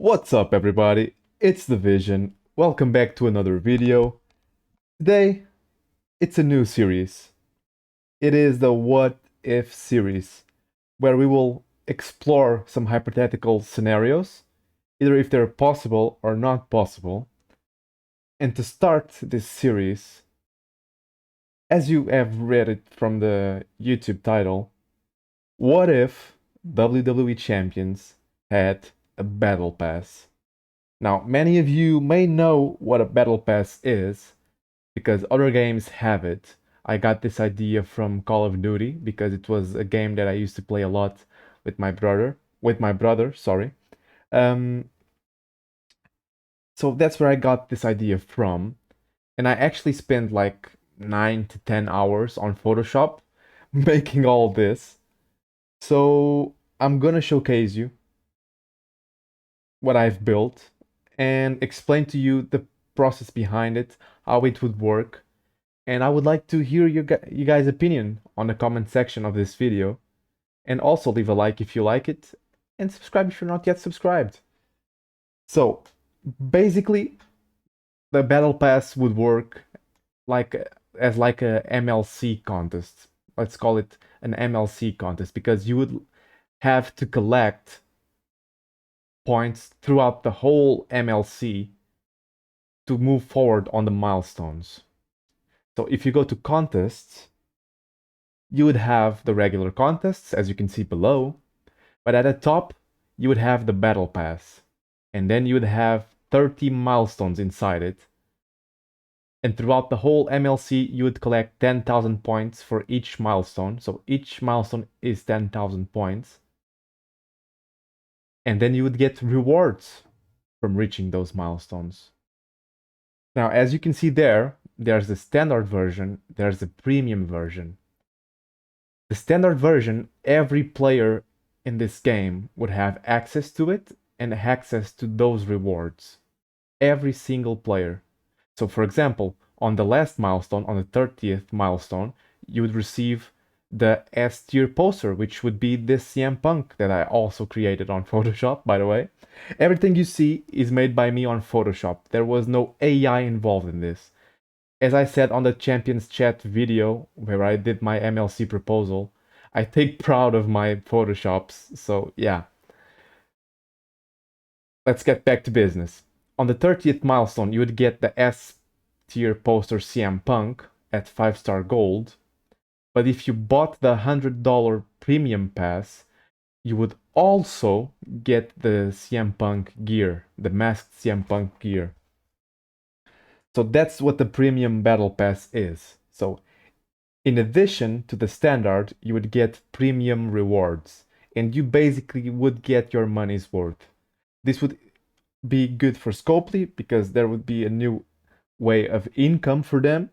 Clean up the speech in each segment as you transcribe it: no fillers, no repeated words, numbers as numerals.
What's up, everybody? It's the Vision. Welcome back to another video. Today, it's a new series. It is the What If series, where we will explore some hypothetical scenarios, either if they're possible or not possible. And to start this series, as you have read it from the YouTube title, what if WWE champions had a battle pass? Now, many of you may know what a battle pass is because other games have it. I got this idea from Call of Duty because it was a game that I used to play a lot with my brother, sorry. Um, so that's where I got this idea from. And I actually spent like 9 to 10 hours on Photoshop making all this. So I'm gonna showcase you what I've built and explain to you the process behind it, how it would work. And I would like to hear you guys' opinion on the comment section of this video. And also leave a like if you like it, and subscribe if you're not yet subscribed. So, basically, the Battle Pass would work like as like a MLC contest. Let's call it an MLC contest because you would have to collect points throughout the whole MLC to move forward on the milestones. So if you go to contests, you would have the regular contests, as you can see below, but at the top, you would have the battle pass, and then you would have 30 milestones inside it. And throughout the whole MLC, you would collect 10,000 points for each milestone. So each milestone is 10,000 points. And then you would get rewards from reaching those milestones. Now, as you can see there's the standard version, there's the premium version. The standard version, every player in this game would have access to it and access to those rewards. Every single player. So for example, on the last milestone, on the 30th milestone, you would receive the S tier poster, which would be this CM Punk that I also created on Photoshop, by the way. Everything you see is made by me on Photoshop. There was no AI involved in this. As I said on the Champions Chat video, where I did my MLC proposal, I take proud of my Photoshops, so yeah. Let's get back to business. On the 30th milestone, you would get the S tier poster CM Punk at 5-star gold, but if you bought the $100 premium pass, you would also get the CM Punk gear, the masked CM Punk gear. So that's what the premium battle pass is. So in addition to the standard, you would get premium rewards, and you basically would get your money's worth. This would be good for Scopely because there would be a new way of income for them,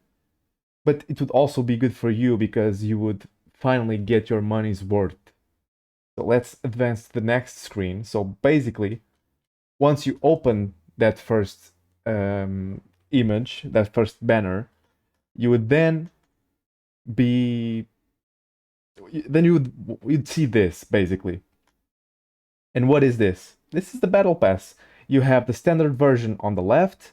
but it would also be good for you because you would finally get your money's worth. So let's advance to the next screen. So basically, once you open that first image, that first banner, you would then you'd see this basically. And what is this? This is the battle pass. You have the standard version on the left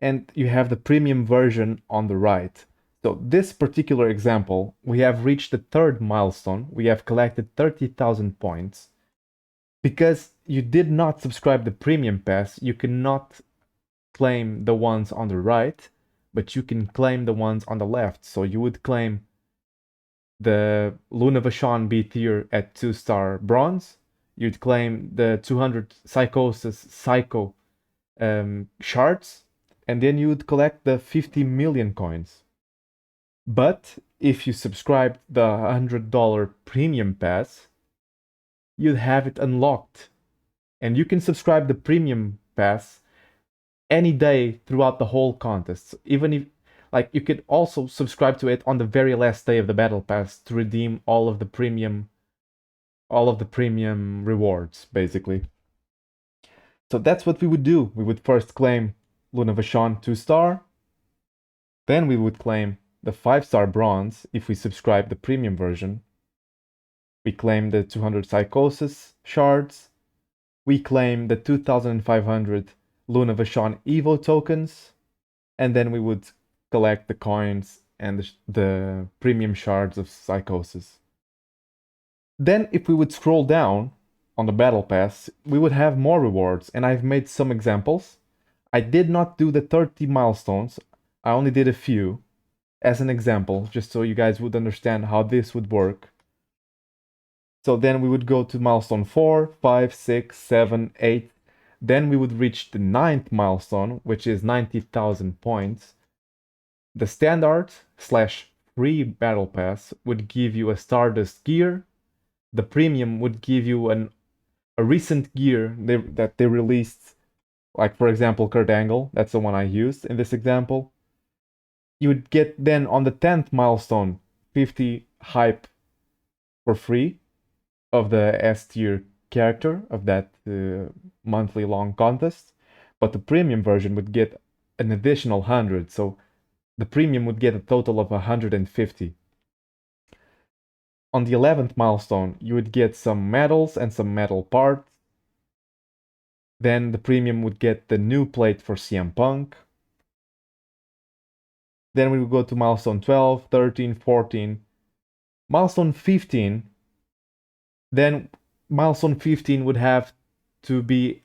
and you have the premium version on the right. So this particular example, we have reached the third milestone. We have collected 30,000 points. Because you did not subscribe the premium pass, you cannot claim the ones on the right, but you can claim the ones on the left. So you would claim the Luna Vachon B tier at 2-star bronze. You'd claim the 200 Psychosis Psycho shards, and then you would collect the 50 million coins. But if you subscribed the $100 premium pass, you'd have it unlocked. And you can subscribe the premium pass any day throughout the whole contest. Even if, like, you could also subscribe to it on the very last day of the battle pass to redeem all of the premium rewards, basically. So that's what we would do. We would first claim Luna Vachon 2-star. Then we would claim the 5-star bronze if we subscribe the premium version. We claim the 200 Psychosis shards. we claim the 2,500 Luna Vachon Evo tokens, and then we would collect the coins and the premium shards of Psychosis. Then if we would scroll down on the battle pass, we would have more rewards, and I've made some examples. I did not do the 30 milestones, I only did a few as an example, just so you guys would understand how this would work. So then we would go to milestone 4, 5, 6, 7, 8. Then we would reach the 9th milestone, which is 90,000 points. The standard / free battle pass would give you a Stardust gear. The premium would give you a recent gear that they released, like for example Kurt Angle, that's the one I used in this example. You would get then on the 10th milestone 50 hype for free of the S tier character of that monthly long contest, but the premium version would get an additional 100, so the premium would get a total of 150. On the 11th milestone, you would get some medals and some metal parts. Then the premium would get the new plate for CM Punk. Then we would go to milestone 12, 13, 14. Milestone 15, then milestone 15 would have to be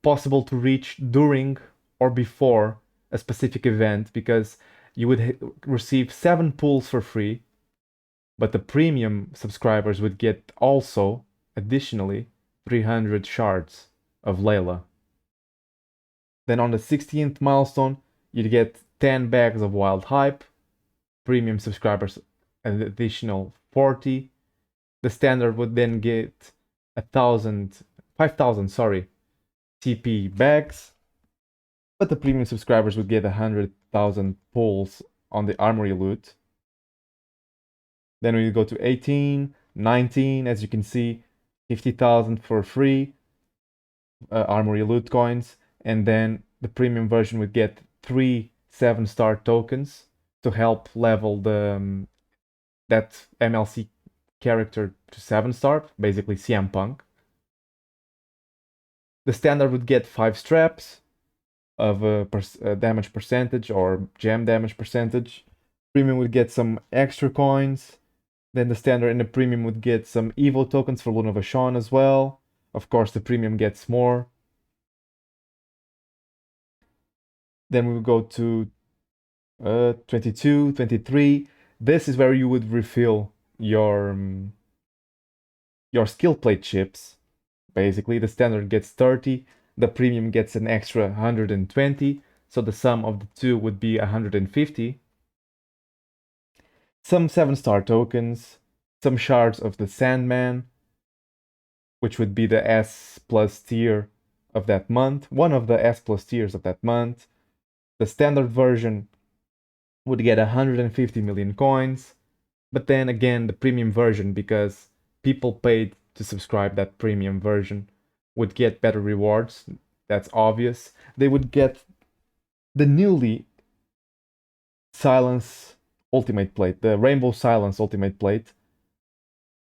possible to reach during or before a specific event, because you would receive 7 pulls for free, but the premium subscribers would get also additionally 300 shards of Layla. Then on the 16th milestone, you'd get 10 bags of Wild Hype, premium subscribers an additional 40. The standard would then get 5,000 TP bags, but the premium subscribers would get 100,000 pulls on the armory loot. Then we go to 18, 19, as you can see, 50,000 for free armory loot coins, and then the premium version would get 3 7-star tokens to help level that MLC character to 7-star, basically CM Punk. The standard would get 5 straps of a damage percentage or gem damage percentage. Premium would get some extra coins. Then the standard and the premium would get some Evo tokens for Luna Vachon as well. Of course, the premium gets more. Then we would go to 22, 23. This is where you would refill your skill plate chips. Basically, the standard gets 30, the premium gets an extra 120, so the sum of the two would be 150. Some 7-star tokens, some shards of the Sandman, which would be the S plus tier of that month, one of the S plus tiers of that month. The standard version would get 150 million coins, but then again, the premium version, because people paid to subscribe that premium version, would get better rewards. That's obvious. They would get the newly Silence Ultimate Plate, the Rainbow Silence Ultimate Plate.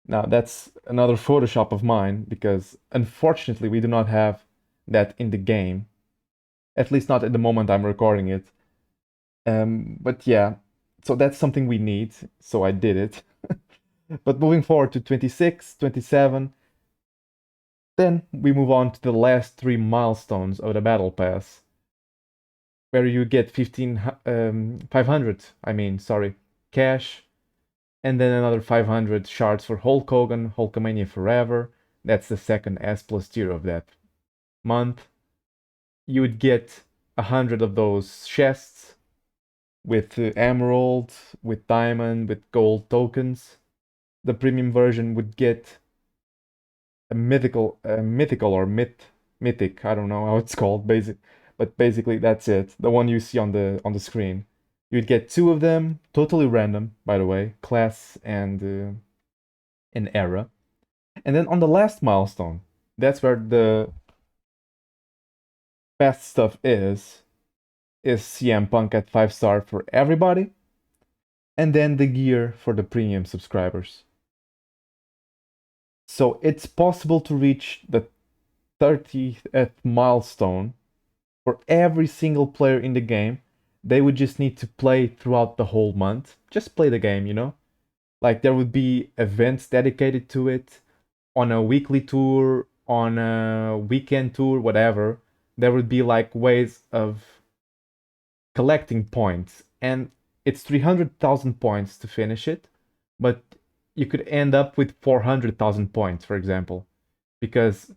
Now that's another Photoshop of mine, because unfortunately we do not have that in the game. At least not at the moment I'm recording it. But yeah, so that's something we need, so I did it. But moving forward to 26, 27, then we move on to the last 3 milestones of the Battle Pass, where you get 500, cash, and then another 500 shards for Hulk Hogan, Hulkamania Forever. That's the second S plus tier of that month. You would get 100 of those chests with emerald, with diamond, with gold tokens. The premium version would get a mythic, I don't know how it's called, but basically that's it. The one you see on the screen. You'd get 2 of them, totally random, by the way, class and an era. And then on the last milestone, that's where the best stuff is CM Punk at 5-star for everybody, and then the gear for the premium subscribers. So it's possible to reach the 30th milestone for every single player in the game. They would just need to play throughout the whole month. Just play the game, you know? Like there would be events dedicated to it on a weekly tour, on a weekend tour, whatever. There would be like ways of collecting points, and it's 300,000 points to finish it, but you could end up with 400,000 points, for example, because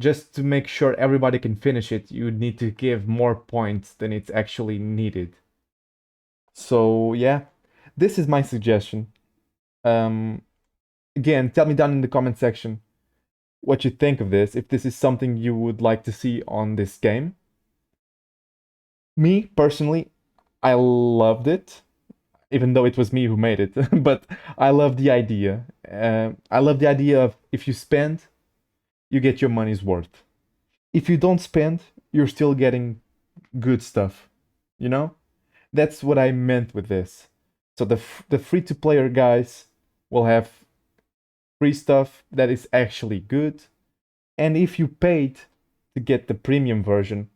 just to make sure everybody can finish it, you would need to give more points than it's actually needed. So yeah, this is my suggestion. Um, Again, tell me down in the comment section what you think of this, if this is something you would like to see on this game. Me, personally, I loved it, even though it was me who made it, but I love the idea. I love the idea of if you spend, you get your money's worth. If you don't spend, you're still getting good stuff, you know? That's what I meant with this. So the free to player guys will have free stuff that is actually good. And if you paid to get the premium version,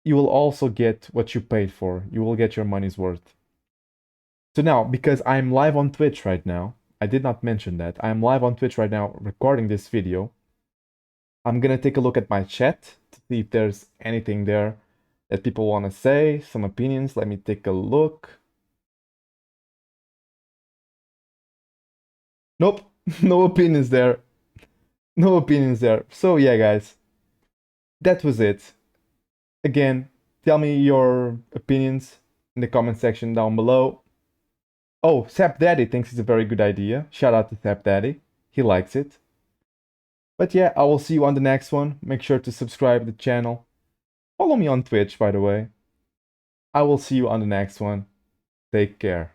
you will also get what you paid for. You will get your money's worth. So now, because I'm live on Twitch right now, I did not mention that. I'm live on Twitch right now recording this video. I'm gonna take a look at my chat to see if there's anything there that people want to say, some opinions. Let me take a look. Nope, no opinions there. No opinions there. So yeah, guys, that was it. Again, tell me your opinions in the comment section down below. Oh, Sap Daddy thinks it's a very good idea. Shout out to Sap Daddy. He likes it. But yeah, I will see you on the next one. Make sure to subscribe to the channel. Follow me on Twitch, by the way. I will see you on the next one. Take care.